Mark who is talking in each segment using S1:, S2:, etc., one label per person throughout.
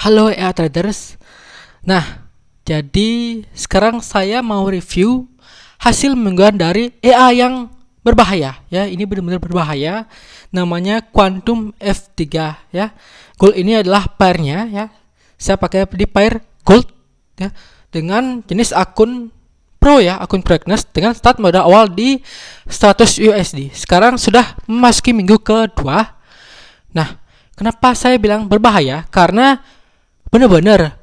S1: Halo EA Traders. Nah, jadi sekarang saya mau review hasil mingguan dari EA yang berbahaya ya. Ini benar-benar berbahaya. Namanya Quantum F3 ya. Gold ini adalah pairnya ya. Saya pakai di pair gold ya dengan jenis akun Pro ya, akun Preakness dengan start modal awal di 100 USD. Sekarang sudah memasuki minggu kedua. Nah, kenapa saya bilang berbahaya? Karena benar-benar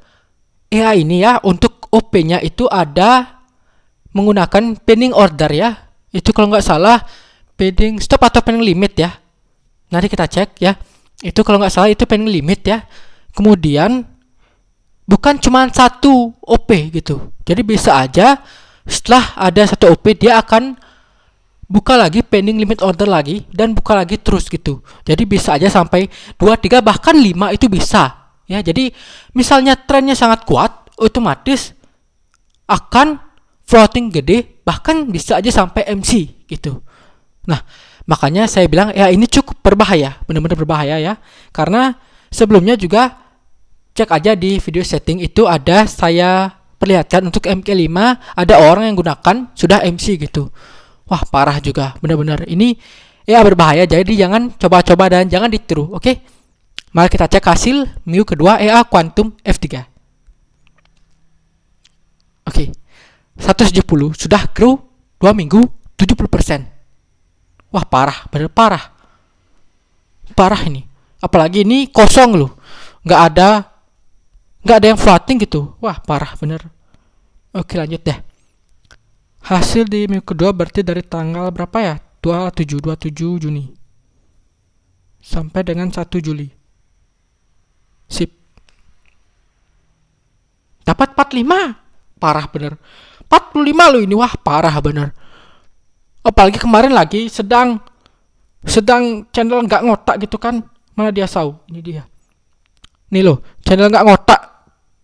S1: AI ini ya untuk OP-nya itu ada menggunakan pending order ya. Itu kalau nggak salah pending stop atau pending limit ya. Nanti kita cek ya. Itu kalau nggak salah itu pending limit ya. Kemudian bukan cuma satu OP gitu. Jadi bisa aja setelah ada satu OP dia akan buka lagi pending limit order lagi dan buka lagi terus gitu. Jadi bisa aja sampai 2, 3 bahkan 5 itu bisa. Ya, jadi misalnya trennya sangat kuat, otomatis akan floating gede, bahkan bisa aja sampai MC gitu. Nah, makanya saya bilang ya ini cukup berbahaya, benar-benar berbahaya ya. Karena sebelumnya juga cek aja di video setting itu ada saya perlihatkan untuk MK5 ada orang yang gunakan sudah MC gitu. Wah, parah juga, benar-benar. Ini ya berbahaya, jadi jangan coba-coba dan jangan ditiru, oke? Mari kita cek hasil minggu kedua EA Quantum F3. Oke. 170 sudah grow 2 minggu 70%. Wah, parah, bener parah. Parah ini. Apalagi ini kosong loh. Nggak ada yang floating gitu. Wah, parah bener. Oke, lanjut deh. Hasil di minggu kedua berarti dari tanggal berapa ya? 27 Juni sampai dengan 1 Juli. Sip. Dapat 45. Parah bener. 45 loh ini. Wah, parah bener. Apalagi kemarin lagi sedang channel nggak ngotak gitu kan. Mana dia tahu? Ini dia. Nih loh, channel nggak ngotak.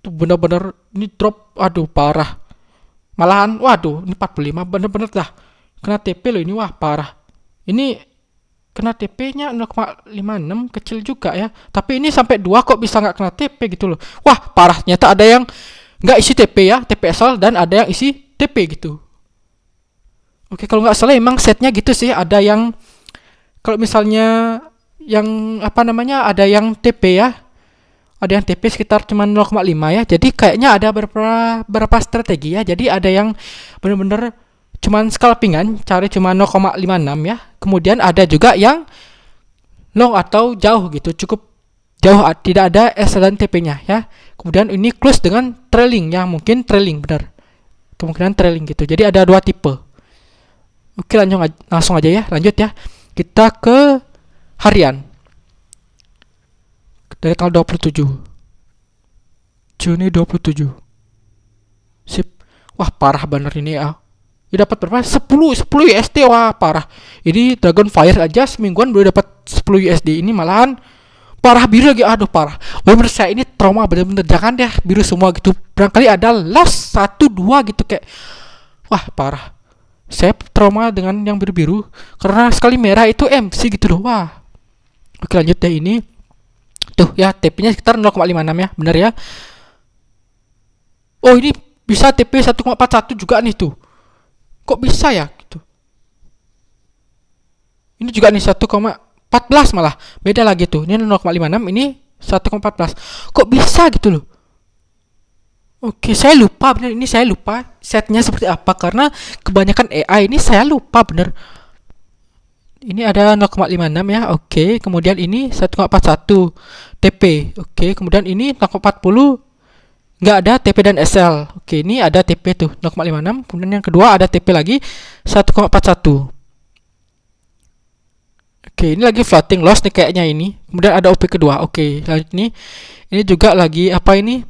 S1: Tuh bener-bener ini drop. Aduh, parah. Malahan, waduh, ini 45 bener-bener dah. Kena TP loh ini, wah parah. Ini kena TP-nya 0,56 kecil juga ya. Tapi ini sampai 2 kok bisa nggak kena TP gitu loh. Wah, parah. Ternyata ada yang nggak isi TP ya, TP asal, dan ada yang isi TP gitu. Oke, kalau nggak salah emang setnya gitu sih. Ada yang kalau misalnya yang apa namanya ada yang TP ya, ada yang TP sekitar cuma 0,5 ya. Jadi kayaknya ada beberapa strategi ya. Jadi ada yang benar-benar cuman scalpingan cari cuma 0,56 ya. Kemudian ada juga yang long atau jauh gitu, cukup jauh tidak ada S dan TP-nya ya. Kemudian ini close dengan trailing ya, mungkin trailing benar. Kemungkinan trailing gitu. Jadi ada 2 tipe. Oke, langsung aja ya, lanjut ya. Kita ke harian. Dari tanggal 27 Juni 27. Sip. Wah, parah bener ini ya. Ini dapat berapa? 10 USD. Wah, parah. Ini Dragonfire aja semingguan baru dapat 10 USD. Ini malahan parah biru lagi. Aduh, parah. Wah, menurut saya ini trauma bener-bener. Jangan deh biru semua gitu. Barangkali ada loss 1 2 gitu kayak. Wah, parah. Saya trauma dengan yang biru-biru karena sekali merah itu MC gitu loh. Wah. Oke, lanjut deh ini. Tuh ya, TP-nya sekitar 0,56 ya, benar ya. Oh, ini bisa TP 1,41 juga nih tuh. Kok bisa ya gitu. Ini juga nih 1,14 malah. Beda lagi tuh. Ini 0,56, ini 1,14. Kok bisa gitu loh. Oke, saya lupa bener, ini saya lupa setnya seperti apa karena kebanyakan AI ini saya lupa bener. Ini ada 0,56 ya. Oke, kemudian ini 1,41 TP. Oke, kemudian ini 0,40 nggak ada TP dan SL. Oke, ini ada TP tuh 0,56. Kemudian yang kedua ada TP lagi 1,41. Oke, ini lagi floating loss nih kayaknya ini. Kemudian ada OP kedua. Oke, lanjut nih. Ini juga lagi apa ini?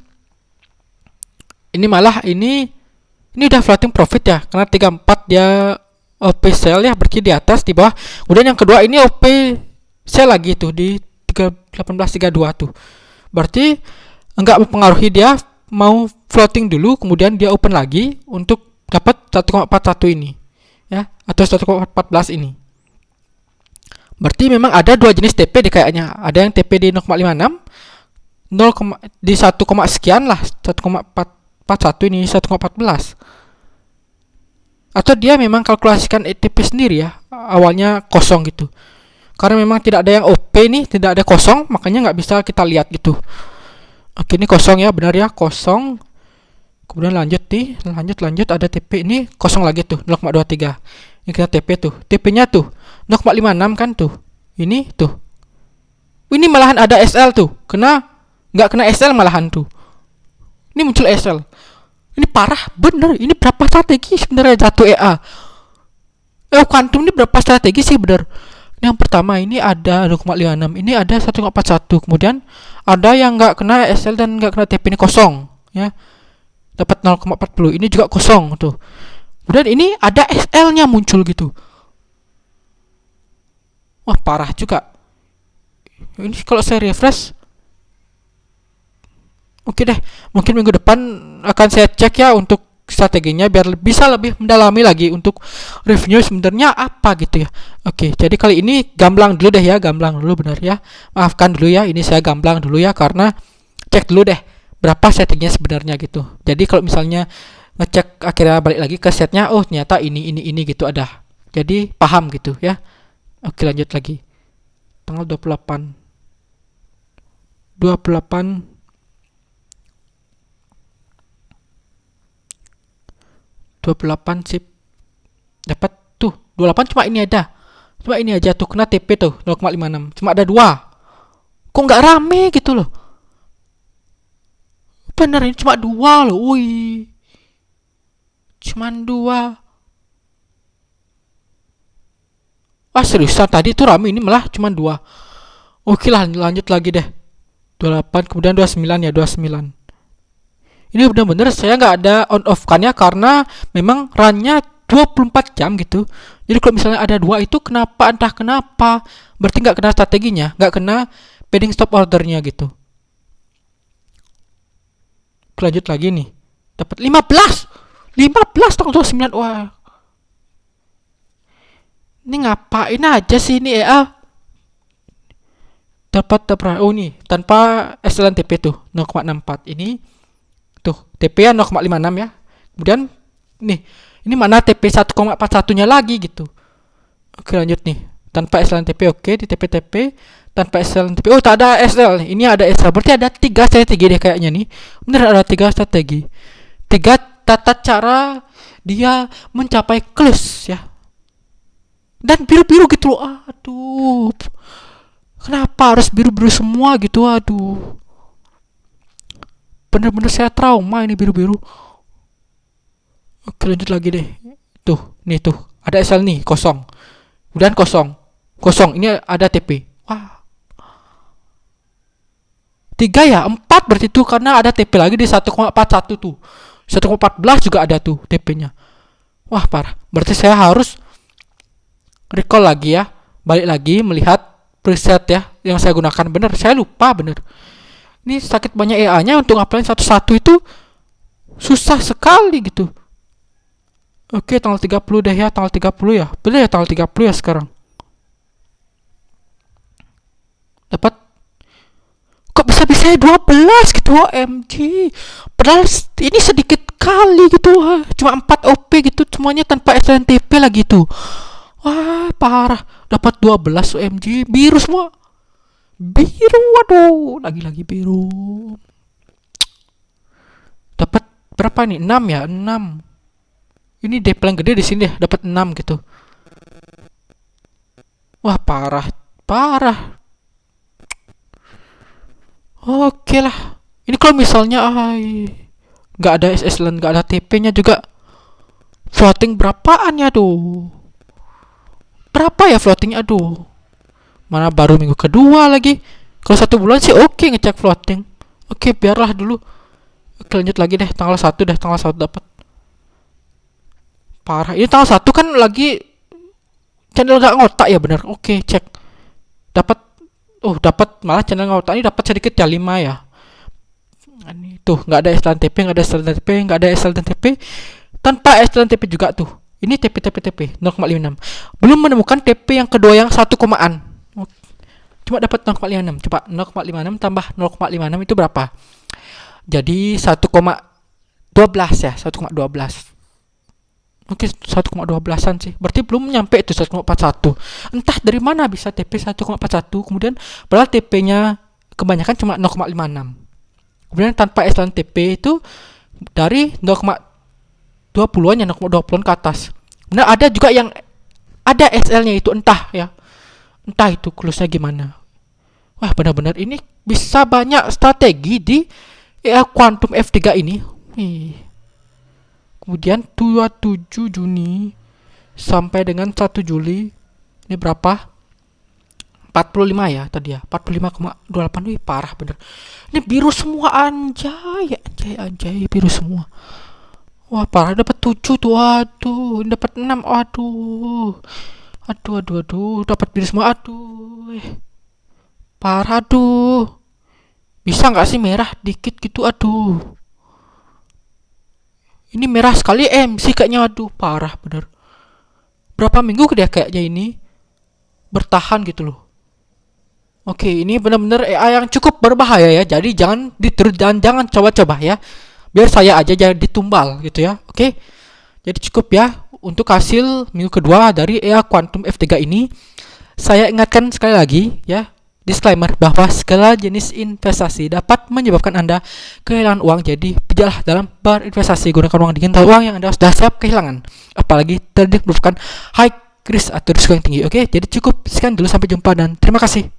S1: Ini malah ini udah floating profit ya. Karena 34 dia OP sell ya, berarti di atas di bawah. Kemudian yang kedua ini OP sell lagi tuh di 1832 tuh. Berarti enggak mempengaruhi, dia mau floating dulu kemudian dia open lagi untuk dapat 1,41 ini ya, atau 1,14 ini. Berarti memang ada 2 jenis TP di kayaknya. Ada yang TP di 0,56 di 1, sekian lah, 1,441 ini 1,14. Atau dia memang kalkulasikan ETP sendiri ya, awalnya kosong gitu. Karena memang tidak ada yang OP nih, tidak ada kosong, makanya nggak bisa kita lihat gitu. Oke, ini kosong ya, benar ya, kosong. Kemudian lanjut ada TP ini kosong lagi tuh 0,23. Ini kita TP tuh. TP-nya tuh 0,56 kan tuh. Ini tuh. Ini malahan ada SL tuh. Nggak kena SL malahan tuh. Ini muncul SL. Ini parah bener. Ini berapa strategi sebenarnya jatuh EA? Quantum ini berapa strategi sih bener? Yang pertama ini ada 0,56. Ini ada 1,41. Kemudian ada yang nggak kena SL dan nggak kena TP, ini kosong ya. Dapat 0,40. Ini juga kosong tuh. Kemudian ini ada SL-nya muncul gitu. Wah, parah juga. Ini kalau saya refresh, oke deh. Mungkin minggu depan akan saya cek ya untuk strateginya biar bisa lebih mendalami lagi untuk review sebenarnya apa gitu ya. Oke, jadi kali ini gamblang dulu deh ya, gamblang dulu benar ya. Maafkan dulu ya, ini saya gamblang dulu ya karena cek dulu deh berapa settingnya sebenarnya gitu. Jadi kalau misalnya ngecek akhirnya balik lagi ke setnya, oh ternyata ini gitu ada. Jadi paham gitu ya. Oke, lanjut lagi. Tanggal 28 sip. Dapat tuh 28, cuma ini ada. Cuma ini aja tuh kena TP tuh 0,56. Cuma ada 2. Kok nggak rame gitu loh. Bener, ini cuma 2 loh. Wih. Cuman 2. Wah, seriusan tadi tuh rame, ini malah cuma 2. Oke lah, lanjut lagi deh. 28 kemudian 29 ya, 29. Ini benar-benar saya nggak ada on off kannya karena memang runnya 24 jam gitu. Jadi kalau misalnya ada 2 itu entah kenapa berarti nggak kena strateginya, nggak kena pending stop ordernya gitu. Lanjut lagi nih, dapat 15 tanggal 29. Wah, ini ngapain aja sih ini EA? Dapat oh nih tanpa SLN TP tuh 0,64. Ini tuh TP ya 0,56 ya. Kemudian nih ini mana TP 1,41 nya lagi gitu. Oke, lanjut nih tanpa SLN TP. Oke, di TP tanpa SL TP. Oh, tak ada SL. Ini ada SL. Berarti ada 3 strategi deh kayaknya nih. Bener, ada 3 strategi. 3 tata cara dia mencapai close ya. Dan biru-biru gitu loh. Aduh. Kenapa harus biru-biru semua gitu? Aduh. Bener-bener saya trauma ini biru-biru. Oke, lanjut lagi deh. Tuh, nih tuh. Ada SL nih, kosong. Kemudian kosong. Ini ada TP. Wah. 3 ya, 4 berarti tuh karena ada TP lagi di 1,41 tuh. 1,14 juga ada tuh TP-nya. Wah, parah. Berarti saya harus recall lagi ya. Balik lagi melihat preset ya yang saya gunakan. Bener, saya lupa bener. Ini sakit banyak EA-nya untuk ngapain satu-satu itu susah sekali gitu. Oke, tanggal 30 deh ya, tanggal 30 ya. Bener ya, tanggal 30 ya sekarang. Dapat kok bisa 12 gitu, OMG. Padahal ini sedikit kali gitu, cuma 4 OP gitu, semuanya tanpa SNTP lagi tuh. Wah, parah. Dapat 12 OMG, biru semua. Biru, waduh, lagi-lagi biru. Dapat berapa nih? 6 ya, 6. Ini D paling gede di sini deh, dapat 6 gitu. Wah, parah. Oke lah. Ini kalau misalnya nggak ada SSL, nggak ada TP-nya juga, floating berapaan ya tuh? Berapa ya floatingnya? Aduh, mana baru minggu kedua lagi. Kalau 1 bulan sih oke ngecek floating. Oke, biarlah dulu. Oke, lanjut lagi deh, tanggal 1 deh, tanggal 1 dapat. Parah. Ini tanggal 1 kan lagi channel nggak ngotak ya, bener. Oke, cek. Dapat malah channel ngotak ini dapat sedikit ya, 5 ya. Ini tuh nggak ada SLN TP, nggak ada SLN TP, tanpa SLN TP juga tuh. Ini TP 0,56. Belum menemukan TP yang kedua yang 1 komaan. cuma dapat 0,56. Coba 0,56 tambah 0,56 itu berapa? Jadi 1,12 ya, 1,12. Mungkin 1,12an sih. Berarti belum nyampe itu 1,41. Entah dari mana bisa TP 1,41. Kemudian padahal TP-nya kebanyakan cuma 0,56. Kemudian tanpa echelon TP itu dari 0,20-an ya, 0,20-an ke atas. Kemudian ada juga yang ada SL-nya itu entah ya. Entah itu close-nya gimana. Wah, benar-benar ini bisa banyak strategi di Quantum F3 ini. Kemudian 27 Juni sampai dengan 1 Juli ini berapa? 45 ya tadi ya. 45,28. Wih, parah bener. Ini biru semua, anjay biru semua. Wah, parah, dapat 7 tuh. Waduh, dapat 6. Aduh, dapat biru semua. Aduh. Parah, aduh. Bisa nggak sih merah dikit gitu? Aduh. Ini merah sekali MC kayaknya. Aduh, parah bener. Berapa minggu dia kayaknya ini bertahan gitu loh. Oke, ini benar-benar AI yang cukup berbahaya ya. Jadi jangan ditiru dan jangan coba-coba ya. Biar saya aja jangan ditumbal gitu ya. Oke. Jadi cukup ya untuk hasil minggu kedua dari AI Quantum F3 ini. Saya ingatkan sekali lagi ya, disclaimer bahwa segala jenis investasi dapat menyebabkan Anda kehilangan uang. Jadi bijaklah dalam berinvestasi, gunakan uang digital, uang yang Anda sudah siap kehilangan. Apalagi trading merupakan high risk atau risiko yang tinggi. Oke, jadi cukup sekian dulu, sampai jumpa dan terima kasih.